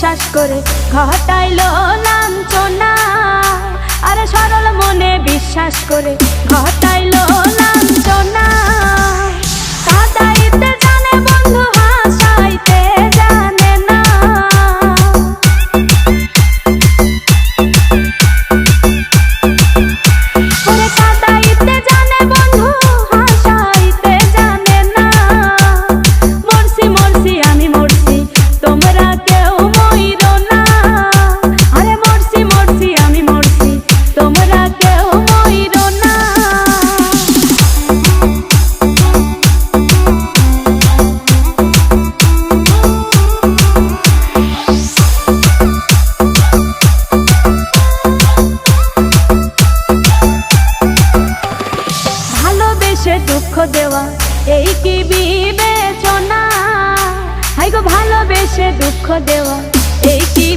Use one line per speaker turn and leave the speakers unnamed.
বিশ্বাস করে ঘটাইলো লাঞ্ছনা। আরে সরল মনে বিশ্বাস করে ঘটাইলো লাঞ্ছনা। কাঁদাইতে জানে বন্ধু, হাসাইতে জানে না। ওরে কাঁদাইতে জানে বন্ধু, হাসাইতে জানে না। মরছি মরছি আমি মরছি, তোমরা কেউ মইরো না। আরে মরছি মরছি আমি মরছি, তোমরা কেউ মইরো না। ভালোবেসে দুঃখ দেওয়া এই কি বিবেচনা? হাই গো ভালোবেসে দুঃখ দেওয়া এই কি